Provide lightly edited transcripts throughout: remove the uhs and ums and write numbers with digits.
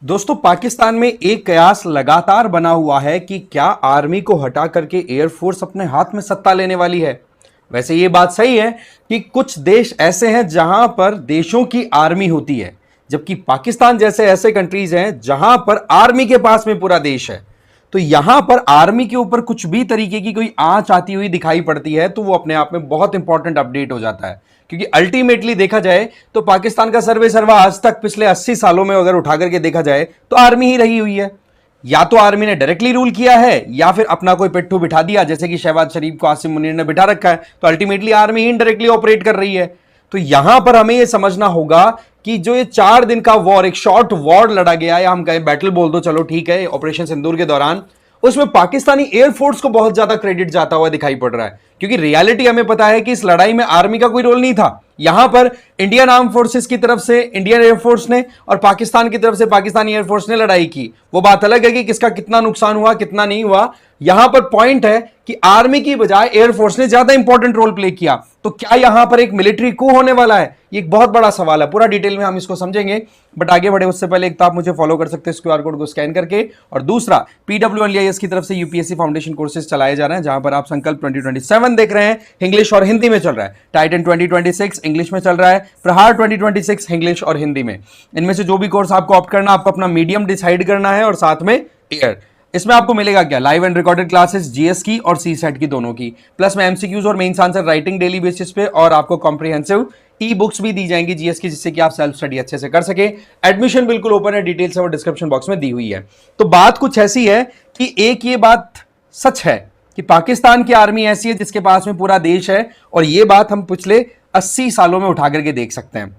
दोस्तों, पाकिस्तान में एक कयास लगातार बना हुआ है कि क्या आर्मी को हटा करके एयरफोर्स अपने हाथ में सत्ता लेने वाली है। वैसे ये बात सही है कि कुछ देश ऐसे हैं जहां पर देशों की आर्मी होती है, जबकि पाकिस्तान जैसे ऐसे कंट्रीज हैं जहां पर आर्मी के पास में पूरा देश है। तो यहां पर आर्मी के ऊपर कुछ भी तरीके की कोई आंच आती हुई दिखाई पड़ती है तो वो अपने आप में बहुत इंपॉर्टेंट अपडेट हो जाता है, क्योंकि अल्टीमेटली देखा जाए तो पाकिस्तान का सर्वे सर्वा आज तक पिछले 80 सालों में अगर उठा करके देखा जाए तो आर्मी ही रही हुई है। या तो आर्मी ने डायरेक्टली रूल किया है या फिर अपना कोई पिट्ठू बिठा दिया, जैसे कि शहबाज शरीफ को आसिम मुनीर ने बिठा रखा है, तो अल्टीमेटली आर्मी ही इनडायरेक्टली ऑपरेट कर रही है। तो यहां पर हमें यह समझना होगा कि जो ये 4 दिन का वॉर, एक शॉर्ट वॉर लड़ा गया, या हम कहें बैटल बोल दो, चलो ठीक है, ऑपरेशन सिंदूर के दौरान, उसमें पाकिस्तानी एयरफोर्स को बहुत ज्यादा क्रेडिट जाता हुआ दिखाई पड़ रहा है, क्योंकि रियलिटी हमें पता है कि इस लड़ाई में आर्मी का कोई रोल नहीं था। यहां पर इंडियन आर्म फोर्सेस की तरफ से इंडियन एयरफोर्स ने और पाकिस्तान की तरफ से पाकिस्तानी एयरफोर्स ने लड़ाई की। वो बात अलग है कि किसका कितना नुकसान हुआ कितना नहीं हुआ। यहां पर पॉइंट है कि आर्मी की बजाय एयरफोर्स ने ज्यादा इंपॉर्टेंट रोल प्ले किया। तो क्या यहां पर एक मिलिट्री कू होने वाला है? ये एक बहुत बड़ा सवाल है, पूरा डिटेल में हम इसको समझेंगे। बट आगे बढ़े उससे पहले एक तो आप मुझे फॉलो कर सकते हैं क्यूआर कोड को स्कैन करके, और दूसरा PWLIS की तरफ से यूपीएससी फाउंडेशन कोर्सेज चलाए जा रहे हैं, जहां पर आप संकल्प 2027 देख रहे हैं। इंग्लिश और हिंदी में चल रहा है। टाइटन 2026 इंग्लिश में चल रहा है। प्रहार 2026 इंग्लिश और हिंदी में। इनमें से जो भी कोर्स आपको ऑप्ट करना, आपको अपना मीडियम डिसाइड करना है और साथ में ईयर। इसमें आपको मिलेगा क्या? Live and recorded classes, GS की और सी सेट की दोनों की, प्लस में एमसीक्यूज और mains answer writing daily basis पे, और आपको कॉम्प्रिहेंसिव ई बुक्स भी दी जाएंगी जीएस की, जिससे कि आप सेल्फ स्टडी अच्छे से कर सके। एडमिशन बिल्कुल ओपन है, डिटेल्स वो डिस्क्रिप्शन बॉक्स में दी हुई है। तो बात कुछ ऐसी है कि एक ये बात सच है कि पाकिस्तान की आर्मी ऐसी है जिसके पास में पूरा देश है, और ये बात हम पिछले 80 सालों में उठा करके देख सकते हैं।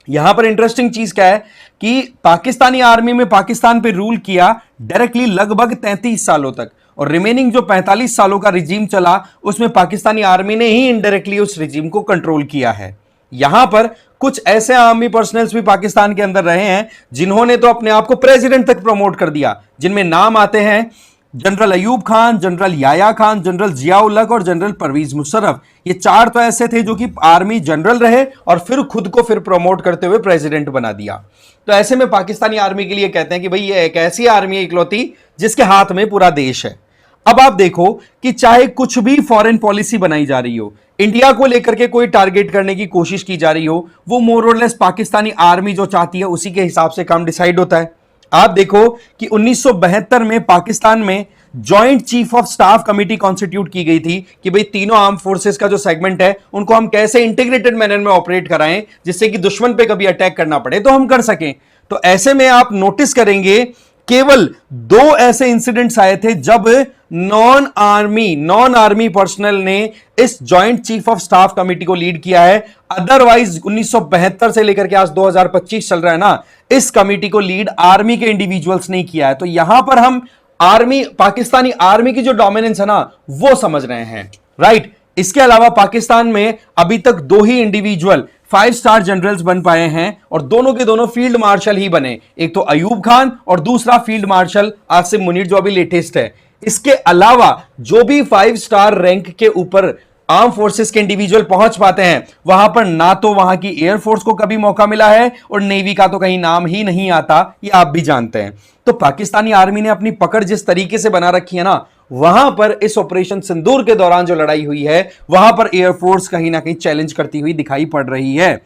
यहां पर इंटरेस्टिंग चीज क्या है कि पाकिस्तानी आर्मी में पाकिस्तान पे रूल किया डायरेक्टली लगभग 33 सालों तक, और रिमेनिंग जो 45 सालों का रिजीम चला उसमें पाकिस्तानी आर्मी ने ही इनडायरेक्टली उस रिजीम को कंट्रोल किया है। यहां पर कुछ ऐसे आर्मी पर्सनल्स भी पाकिस्तान के अंदर रहे हैं जिन्होंने तो अपने आप को प्रेसिडेंट तक प्रमोट कर दिया, जिनमें नाम आते हैं general Ayub Khan, general Yahya Khan, general Ziaul Haq और जनरल परवेज मुशर्रफ। ये 4 तो ऐसे थे जो कि आर्मी जनरल रहे और फिर खुद को फिर प्रमोट करते हुए प्रेसिडेंट बना दिया। तो ऐसे में पाकिस्तानी आर्मी के लिए कहते हैं कि भाई ये एक ऐसी आर्मी है इकलौती जिसके हाथ में पूरा देश है। अब आप देखो कि चाहे कुछ भी फॉरेन पॉलिसी बनाई जा रही हो, इंडिया को लेकर के कोई टारगेट करने की कोशिश की जा रही हो, वो मोर और लेस पाकिस्तानी आर्मी जो चाहती है उसी के हिसाब से काम डिसाइड होता है। आप देखो कि 1972 में पाकिस्तान में joint chief of staff committee constitute की गई थी कि भाई तीनों आर्म फोर्सेस का जो सेगमेंट है उनको हम कैसे इंटीग्रेटेड मैनर में ऑपरेट कराएं जिससे कि दुश्मन पे कभी अटैक करना पड़े तो हम कर सकें। तो ऐसे में आप नोटिस करेंगे केवल 2 ऐसे इंसिडेंट्स आए थे जब नॉन आर्मी पर्सनल ने इस joint chief of staff committee को लीड किया है। अदरवाइज 1972 से लेकर के आज 2025 चल रहा है ना, इस कमेटी को लीड आर्मी के इंडिविजुअल्स ने किया है। तो यहां पर हम पाकिस्तानी आर्मी की जो डोमिनेंस है ना वो समझ रहे हैं, राइट। इसके अलावा पाकिस्तान में अभी तक 2 ही इंडिविजुअल 5 स्टार जनरल्स बन पाए हैं, और दोनों के दोनों फील्ड मार्शल ही बने। एक तो अयूब खान और दूसरा फील्ड मार्शल आसिम मुनीर जो अभी लेटेस्ट है। इसके अलावा जो भी 5 स्टार रैंक के ऊपर आर्म फोर्सेस के इंडिविजुअल पहुंच पाते हैं, वहां पर ना तो वहां की एयरफोर्स को कभी मौका मिला है और नेवी का तो कहीं नाम ही नहीं आता, ये आप भी जानते हैं। तो पाकिस्तानी आर्मी ने अपनी पकड़ जिस तरीके से बना रखी है ना, वहां पर इस ऑपरेशन सिंदूर के दौरान जो लड़ाई हुई है वहां पर एयरफोर्स कहीं ना कहीं चैलेंज करती हुई दिखाई पड़ रही है।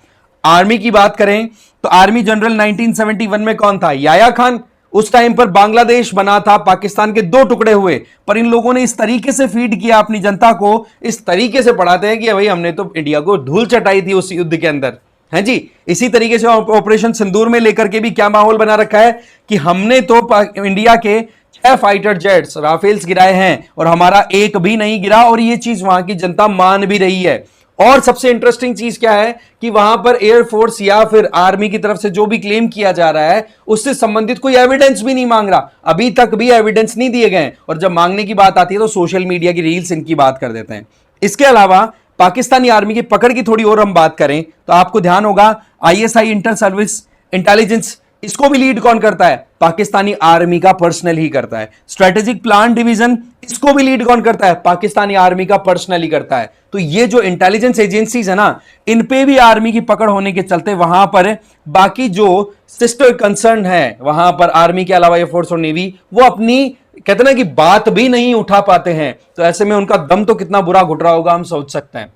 आर्मी की बात करें तो आर्मी जनरल 1971 में कौन था? याया खान। उस टाइम पर बांग्लादेश बना था, पाकिस्तान के 2 टुकड़े हुए, पर इन लोगों ने इस तरीके से फीड किया अपनी जनता को, इस तरीके से पढ़ाते हैं कि भाई हमने तो इंडिया को धूल चटाई थी उस युद्ध के अंदर, है जी। इसी तरीके से ऑपरेशन सिंदूर में लेकर के भी क्या माहौल बना रखा है कि हमने तो इंडिया के 6 फाइटर जेट्स राफेल्स गिराए हैं और हमारा एक भी नहीं गिरा, और ये चीज वहां की जनता मान भी रही है। और सबसे इंटरेस्टिंग चीज क्या है कि वहां पर एयरफोर्स या फिर आर्मी की तरफ से जो भी क्लेम किया जा रहा है उससे संबंधित कोई एविडेंस भी नहीं मांग रहा। अभी तक भी एविडेंस नहीं दिए गए, और जब मांगने की बात आती है तो सोशल मीडिया की रील्स इनकी बात कर देते हैं। इसके अलावा पाकिस्तानी आर्मी की पकड़ की थोड़ी और हम बात करें तो आपको ध्यान होगा ISI इंटर सर्विस इंटेलिजेंस इसको भी लीड कौन करता है? पाकिस्तानी आर्मी का पर्सनल ही करता है। स्ट्रेटेजिक प्लान डिवीजन, इसको भी लीड कौन करता है? पाकिस्तानी आर्मी का पर्सनल ही करता है। तो ये जो इंटेलिजेंस एजेंसीज है ना, इन पे भी आर्मी की पकड़ होने के चलते वहां पर बाकी जो सिस्टर कंसर्न है वहां पर आर्मी के अलावा एयरफोर्स और नेवी, वो अपनी कहते ना कि बात भी नहीं उठा पाते हैं। तो ऐसे में उनका दम तो कितना बुरा घुट रहा होगा, हम सोच सकते हैं।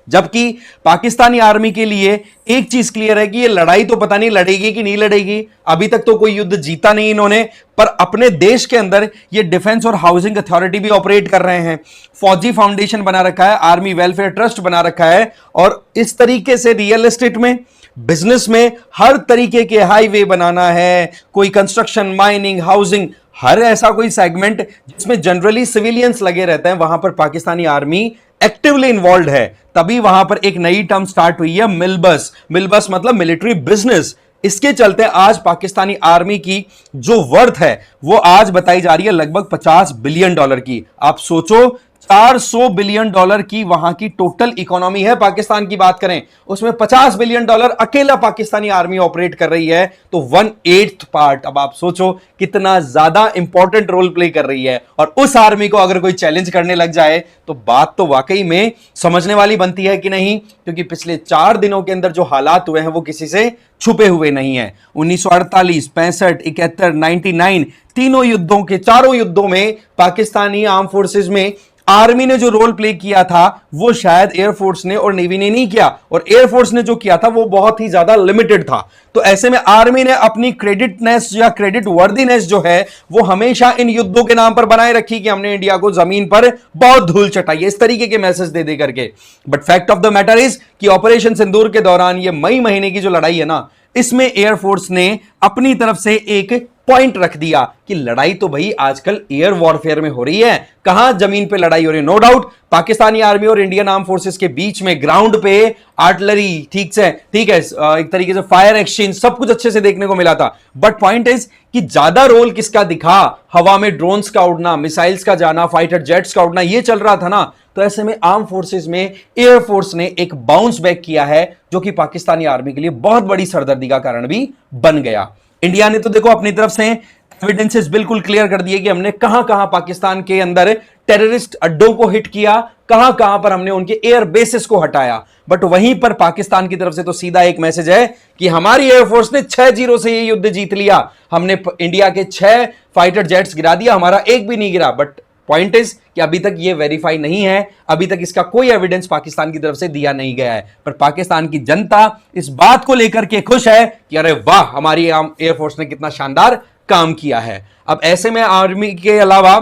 जबकि पाकिस्तानी आर्मी के लिए एक चीज क्लियर है कि ये लड़ाई तो पता नहीं लड़ेगी कि नहीं लड़ेगी, अभी तक तो कोई युद्ध जीता नहीं इन्होंने, पर अपने देश के अंदर ये डिफेंस और हाउसिंग अथॉरिटी भी ऑपरेट कर रहे हैं, फौजी फाउंडेशन बना रखा है, आर्मी वेलफेयर ट्रस्ट बना रखा है, और इस तरीके से रियल एस्टेट में, बिजनेस में, हर तरीके के हाईवे बनाना है, कोई कंस्ट्रक्शन, माइनिंग, हाउसिंग, हर ऐसा कोई सेगमेंट जिसमें जनरली सिविलियंस लगे रहते हैं, वहां पर पाकिस्तानी आर्मी एक्टिवली इन्वॉल्व है। तभी वहां पर एक नई टर्म स्टार्ट हुई है, मिलबस। मिलबस मतलब मिलिट्री बिजनेस। इसके चलते आज पाकिस्तानी आर्मी की जो वर्थ है वो आज बताई जा रही है लगभग $50 बिलियन की। आप सोचो, $400 बिलियन की वहां की टोटल इकोनॉमी है। पाकिस्तान की बात करें उसमें $50 बिलियन अकेला पाकिस्तानी आर्मी ऑपरेट कर रही है, तो 1/8 पार्ट। अब आप सोचो कितना ज्यादा इंपॉर्टेंट रोल प्ले कर रही है। और उस आर्मी को अगर कोई चैलेंज करने लग जाए तो बात तो वाकई में समझने वाली बनती है कि नहीं, क्योंकि पिछले 4 दिनों के अंदर जो हालात हुए हैं वो किसी से छुपे हुए नहीं है। 1948, 65, 71, 99 तीनों युद्धों के, चारों युद्धों में पाकिस्तानी आर्म फोर्सेस में आर्मी ने जो रोल प्ले किया था वो शायद एयरफोर्स ने और नेवी ने नहीं किया, और एयरफोर्स ने जो किया था वो बहुत ही ज्यादा लिमिटेड था। तो ऐसे में आर्मी ने अपनी क्रेडिटनेस या क्रेडिट वर्दीनेस जो है वो हमेशा इन युद्धों के नाम पर बनाए रखी कि हमने इंडिया को जमीन पर बहुत धूल चटाई है, इस तरीके के मैसेज दे दे करके। But fact of the matter is कि ऑपरेशन सिंदूर के दौरान ये मई महीने की जो लड़ाई है ना, इसमें एयरफोर्स ने अपनी तरफ से एक पॉइंट रख दिया कि लड़ाई तो भाई आजकल एयर वॉरफेयर में हो रही है, कहां जमीन पे लड़ाई हो रही है। नो डाउट पाकिस्तानी आर्मी और इंडियन आर्म फोर्सेस के बीच में ग्राउंड पे आर्टिलरी, ठीक है, एक तरीके से फायर एक्सचेंज, सब कुछ अच्छे से देखने को मिला था। बट पॉइंट इज कि ज्यादा रोल किसका दिखा, हवा में ड्रोन्स का उड़ना, मिसाइल्स का जाना, फाइटर जेट्स का उड़ना, ये चल रहा था ना। तो ऐसे में आर्म फोर्सेस में एयरफोर्स ने एक बाउंस बैक किया है जो कि पाकिस्तानी आर्मी के लिए बहुत बड़ी सरदर्दी का कारण भी बन गया। इंडिया ने तो देखो अपनी तरफ से एविडेंसेस बिल्कुल क्लियर कर दिए कि हमने कहां कहां पाकिस्तान के अंदर टेररिस्ट अड्डों को हिट किया, कहां कहां पर हमने उनके एयर बेसिस को हटाया। बट वहीं पर पाकिस्तान की तरफ से तो सीधा एक मैसेज है कि हमारी एयरफोर्स ने 6-0 से ये युद्ध जीत लिया, हमने इंडिया के 6 फाइटर जेट्स गिरा दिया, हमारा एक भी नहीं गिरा। बट पॉइंट इज कि अभी तक ये वेरीफाई नहीं है, अभी तक इसका कोई एविडेंस पाकिस्तान की तरफ से दिया नहीं गया है। पर पाकिस्तान की जनता इस बात को लेकर के खुश है कि अरे वाह, हमारी एयरफोर्स ने कितना शानदार काम किया है। अब ऐसे में आर्मी के अलावा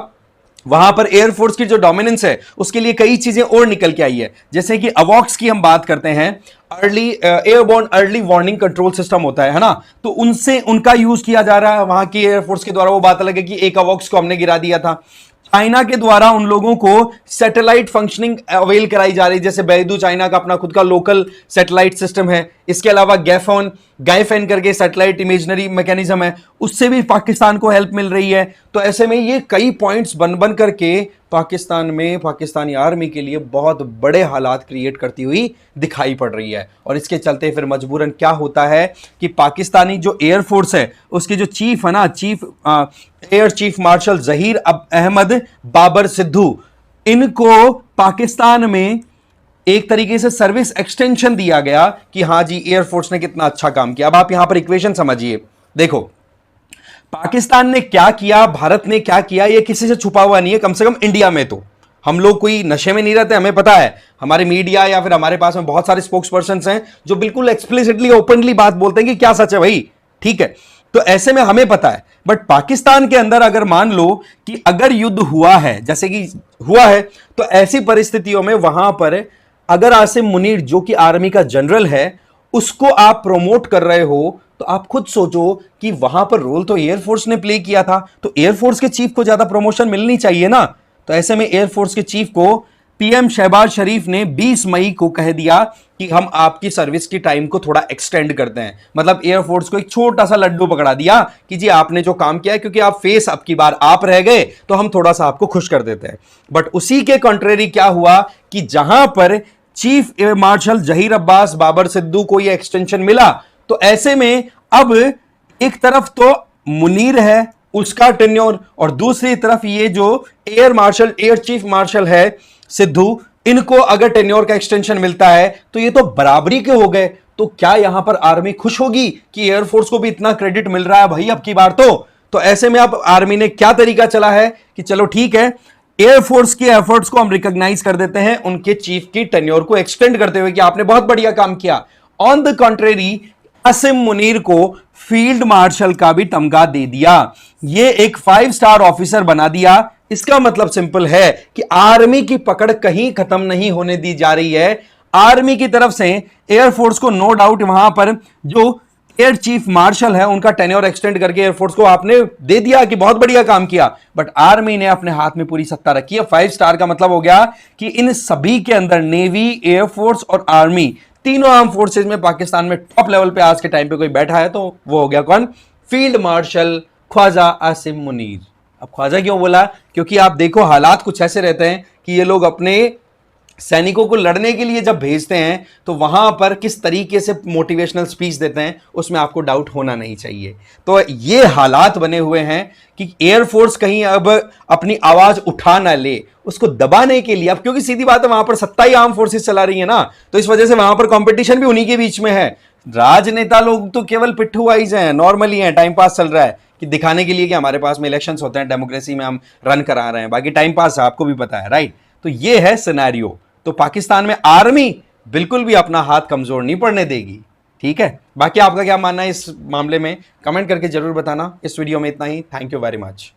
वहां पर एयरफोर्स की जो डोमिनेंस है उसके लिए कई चीजें और निकल के आई है। जैसे कि अवॉक्स की हम बात करते हैं, early airborne early warning control system होता है ना, तो उनसे उनका यूज किया जा रहा है वहां की एयरफोर्स के द्वारा। वो बात अलग है कि एक अवॉक्स को हमने गिरा दिया था। चाइना के द्वारा उन लोगों को सैटेलाइट फंक्शनिंग अवेल कराई जा रही है, जैसे बैदू चाइना का अपना खुद का लोकल सैटेलाइट सिस्टम है। इसके अलावा गाइफेन करके सैटेलाइट इमेजनरी मैकेनिज्म है, उससे भी पाकिस्तान को हेल्प मिल रही है। तो ऐसे में ये कई पॉइंट्स बन बन करके पाकिस्तान में पाकिस्तानी आर्मी के लिए बहुत बड़े हालात क्रिएट करती हुई दिखाई पड़ रही है। और इसके चलते फिर मजबूरन क्या होता है कि पाकिस्तानी जो एयरफोर्स है उसके जो चीफ है ना, air chief marshal Zaheer Ahmed Babar Sidhu, इनको पाकिस्तान में एक तरीके से सर्विस एक्सटेंशन दिया गया कि हां जी एयरफोर्स ने कितना अच्छा काम किया। अब आप यहां पर इक्वेशन समझिए, देखो पाकिस्तान ने क्या किया, भारत ने क्या किया, ये किसी से छुपा हुआ नहीं है। कम से कम इंडिया में तो हम लोग कोई नशे में नहीं रहते, हमें पता है। हमारे मीडिया या फिर हमारे पास में बहुत सारे स्पोक्स पर्सन हैं जो बिल्कुल एक्सप्लिसिटली ओपनली बात बोलते हैं कि क्या सच है भाई, ठीक है। तो ऐसे में हमें पता है। बट पाकिस्तान के अंदर अगर मान लो कि अगर युद्ध हुआ है, जैसे कि हुआ है, तो ऐसी परिस्थितियों में वहां पर अगर आसिम मुनीर जो कि आर्मी का जनरल है उसको आप प्रमोट कर रहे हो, तो आप खुद सोचो कि वहां पर रोल तो एयरफोर्स ने प्ले किया था, तो एयरफोर्स के चीफ को ज्यादा प्रमोशन मिलनी चाहिए ना। तो ऐसे में एयरफोर्स के चीफ को पीएम शहबाज शरीफ ने 20 मई को कह दिया कि हम आपकी सर्विस की टाइम को थोड़ा एक्सटेंड करते हैं। मतलब एयरफोर्स को एक छोटा सा लड्डू पकड़ा दिया कि जी आपने जो काम किया है, क्योंकि आप फेस अब की बार आप रह गए तो हम थोड़ा सा आपको खुश कर देते हैं। बट उसी के कॉन्ट्रेरी क्या हुआ कि जहां पर chief air marshal Zaheer Abbas Babar Sidhu को यह एक्सटेंशन मिला, तो ऐसे में अब एक तरफ तो मुनीर है, उसका टेन्योर, और दूसरी तरफ ये जो एयर चीफ मार्शल है सिद्धू, इनको अगर टेन्योर का एक्सटेंशन मिलता है तो ये तो बराबरी के हो गए। तो क्या यहां पर आर्मी खुश होगी कि एयरफोर्स को भी इतना क्रेडिट मिल रहा है भाई अब की बार? तो ऐसे में अब आर्मी ने क्या तरीका चला है कि चलो ठीक है, एयरफोर्स के एफर्ट्स को हम रिकॉग्नाइज कर देते हैं उनके चीफ की टेन्योर को एक्सटेंड करते हुए कि आपने बहुत बढ़िया काम किया। On the contrary, Asim Munir को फील्ड मार्शल का भी तमगा दे दिया, ये एक 5 स्टार ऑफिसर बना दिया। इसका मतलब सिंपल है कि आर्मी की पकड़ कहीं खत्म नहीं होने दी जा रही है। आर्मी की तरफ से एयरफोर्स को नो डाउट वहां पर जो एयर चीफ मार्शल है उनका टेन्योर एक्सटेंड करके एयरफोर्स को आपने दे दिया कि बहुत बढ़िया काम किया, बट आर्मी ने अपने हाथ में पूरी सत्ता रखी है। 5 स्टार का मतलब हो गया कि इन सभी के अंदर नेवी, एयरफोर्स और आर्मी, तीनों आर्म फोर्सेज में पाकिस्तान में टॉप लेवल पे आज के टाइम पे कोई बैठा है तो वो हो गया कौन? Field marshal Khwaja Asim Munir. अब ख्वाजा क्यों बोला? क्योंकि आप देखो हालात कुछ ऐसे रहते हैं कि ये लोग अपने सैनिकों को लड़ने के लिए जब भेजते हैं तो वहां पर किस तरीके से मोटिवेशनल स्पीच देते हैं उसमें आपको डाउट होना नहीं चाहिए। तो ये हालात बने हुए हैं कि एयरफोर्स कहीं अब अपनी आवाज उठा ना ले, उसको दबाने के लिए। अब क्योंकि सीधी बात है वहां पर सत्ता ही आर्म फोर्सेस चला रही है ना, तो इस वजह से वहां पर कंपटीशन भी उन्हीं के बीच में है। राजनेता लोग तो केवल पिट्ठू वाइज हैं, नॉर्मली हैं, टाइम पास चल रहा है कि दिखाने के लिए कि हमारे पास में इलेक्शंस होते हैं, डेमोक्रेसी में हम रन करा रहे हैं, बाकी टाइम पास है, आपको भी पता है, राइट? तो ये है सिनेरियो। तो पाकिस्तान में आर्मी बिल्कुल भी अपना हाथ कमजोर नहीं पड़ने देगी, ठीक है? बाकी आपका क्या मानना है इस मामले में, कमेंट करके जरूर बताना। इस वीडियो में इतना ही। Thank you very much.